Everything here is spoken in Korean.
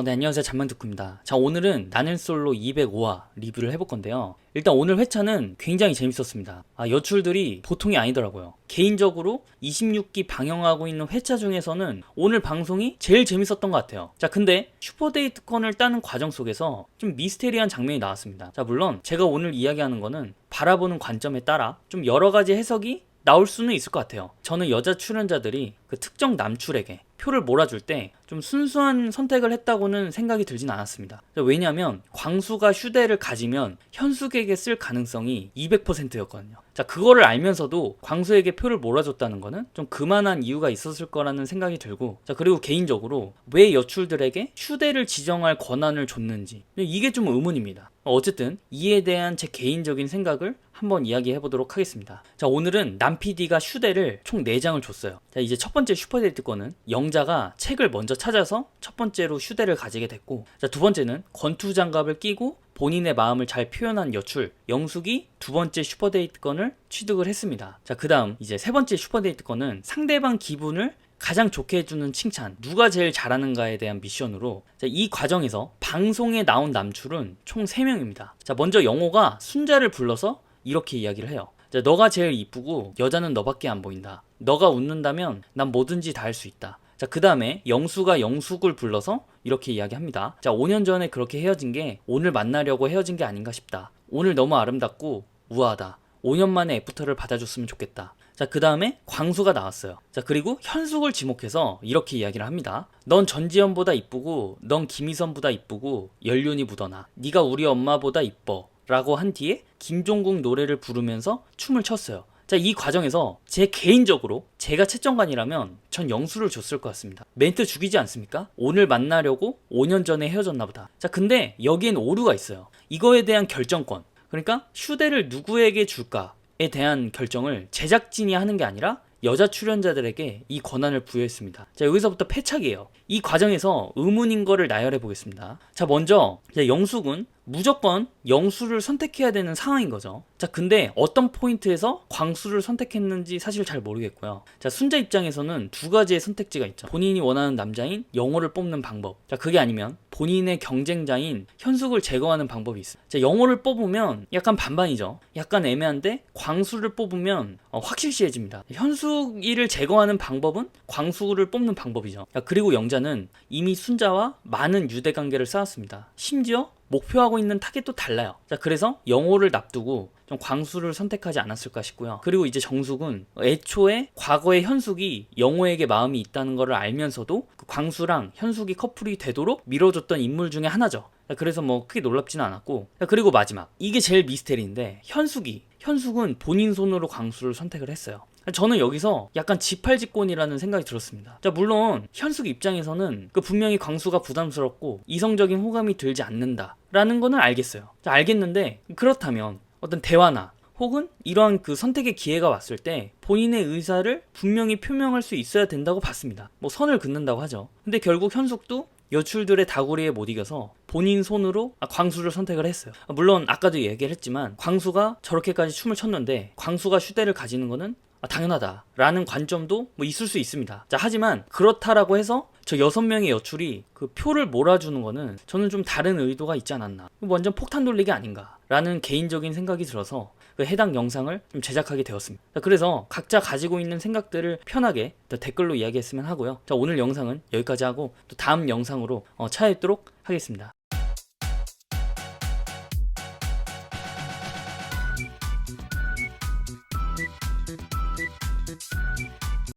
네, 안녕하세요. 잠만두쿠입니다. 자, 오늘은 나는 솔로 205화 리뷰를 해볼 건데요. 일단 오늘 회차는 굉장히 재밌었습니다. 여출들이 보통이 아니더라고요. 개인적으로 26기 방영하고 있는 회차 중에서는 오늘 방송이 제일 재밌었던 것 같아요. 자, 근데 슈퍼데이트권을 따는 과정 속에서 좀 미스테리한 장면이 나왔습니다. 자, 물론 제가 오늘 이야기하는 거는 바라보는 관점에 따라 좀 여러 가지 해석이 나올 수는 있을 것 같아요. 저는 여자 출연자들이 그 특정 남출에게 표를 몰아줄 때 좀 순수한 선택을 했다고는 생각이 들진 않았습니다. 왜냐하면 광수가 휴대를 가지면 현숙에게 쓸 가능성이 200%였거든요. 자, 그거를 알면서도 광수에게 표를 몰아줬다는 거는 좀 그만한 이유가 있었을 거라는 생각이 들고, 자, 그리고 개인적으로 왜 여출들에게 휴대를 지정할 권한을 줬는지 이게 좀 의문입니다. 어쨌든 이에 대한 제 개인적인 생각을 한번 이야기해 보도록 하겠습니다. 자, 오늘은 남 PD가 휴대를 총 4장을 줬어요. 자, 이제 첫 번째 슈퍼데이트 거는 영자가 책을 먼저 찾아서 첫 번째로 휴대를 가지게 됐고, 자, 두 번째는 권투 장갑을 끼고 본인의 마음을 잘 표현한 여출 영숙이 두 번째 슈퍼데이트 건을 취득을 했습니다. 자, 그 다음 이제 세 번째 슈퍼데이트 건은 상대방 기분을 가장 좋게 해주는 칭찬, 누가 제일 잘하는가에 대한 미션으로, 자, 이 과정에서 방송에 나온 남출은 총 3명입니다. 자, 먼저 영호가 순자를 불러서 이렇게 이야기를 해요. 자, 너가 제일 이쁘고 여자는 너밖에 안 보인다. 너가 웃는다면 난 뭐든지 다 할 수 있다. 자, 그 다음에 영수가 영숙을 불러서 이렇게 이야기합니다. 자, 5년 전에 그렇게 헤어진 게 오늘 만나려고 헤어진 게 아닌가 싶다. 오늘 너무 아름답고 우아하다. 5년 만에 애프터를 받아줬으면 좋겠다. 자, 그 다음에 광수가 나왔어요. 자, 그리고 현숙을 지목해서 이렇게 이야기를 합니다. 넌 전지현보다 이쁘고 넌 김희선보다 이쁘고 연륜이 묻어나. 네가 우리 엄마보다 이뻐 라고 한 뒤에 김종국 노래를 부르면서 춤을 췄어요. 자, 이 과정에서 제 개인적으로 제가 채점관이라면 전 영수를 줬을 것 같습니다. 멘트 죽이지 않습니까? 오늘 만나려고 5년 전에 헤어졌나 보다. 자, 근데 여기엔 오류가 있어요. 이거에 대한 결정권, 그러니까 휴대를 누구에게 줄까에 대한 결정을 제작진이 하는 게 아니라 여자 출연자들에게 이 권한을 부여했습니다. 자, 여기서부터 패착이에요. 이 과정에서 의문인 거를 나열해 보겠습니다. 자, 먼저 영숙은 무조건 영수를 선택해야 되는 상황인 거죠. 자, 근데 어떤 포인트에서 광수를 선택했는지 사실 잘 모르겠고요. 자, 순자 입장에서는 두 가지의 선택지가 있죠. 본인이 원하는 남자인 영호를 뽑는 방법. 자, 그게 아니면 본인의 경쟁자인 현숙을 제거하는 방법이 있어요. 자, 영호를 뽑으면 약간 반반이죠. 약간 애매한데 광수를 뽑으면 확실시해집니다. 현숙이를 제거하는 방법은 광수를 뽑는 방법이죠. 자, 그리고 영자는 이미 순자와 많은 유대관계를 쌓았습니다. 심지어 목표하고 있는 타겟도 달라요. 자, 그래서 영호를 납두고 좀 광수를 선택하지 않았을까 싶고요. 그리고 이제 정숙은 애초에 과거의 현숙이 영호에게 마음이 있다는 것을 알면서도 그 광수랑 현숙이 커플이 되도록 밀어줬던 인물 중에 하나죠. 자, 그래서 뭐 크게 놀랍지는 않았고, 자, 그리고 마지막 이게 제일 미스테리인데 현숙은 본인 손으로 광수를 선택을 했어요. 저는 여기서 약간 지팔직권이라는 생각이 들었습니다. 자, 물론 현숙 입장에서는 그 분명히 광수가 부담스럽고 이성적인 호감이 들지 않는다라는 거는 알겠어요. 자, 알겠는데 그렇다면 어떤 대화나 혹은 이러한 그 선택의 기회가 왔을 때 본인의 의사를 분명히 표명할 수 있어야 된다고 봤습니다. 뭐 선을 긋는다고 하죠. 근데 결국 현숙도 여출들의 다구리에 못 이겨서 본인 손으로 광수를 선택을 했어요. 물론 아까도 얘기를 했지만 광수가 저렇게까지 춤을 췄는데 광수가 휴대를 가지는 거는 당연하다라는 관점도 뭐 있을 수 있습니다. 자, 하지만 그렇다라고 해서 저 6명의 여출이 그 표를 몰아주는 거는 저는 좀 다른 의도가 있지 않았나, 완전 폭탄 돌리기 아닌가라는 개인적인 생각이 들어서 그 해당 영상을 좀 제작하게 되었습니다. 자, 그래서 각자 가지고 있는 생각들을 편하게 댓글로 이야기했으면 하고요. 자, 오늘 영상은 여기까지 하고 또 다음 영상으로 찾아뵙도록 하겠습니다.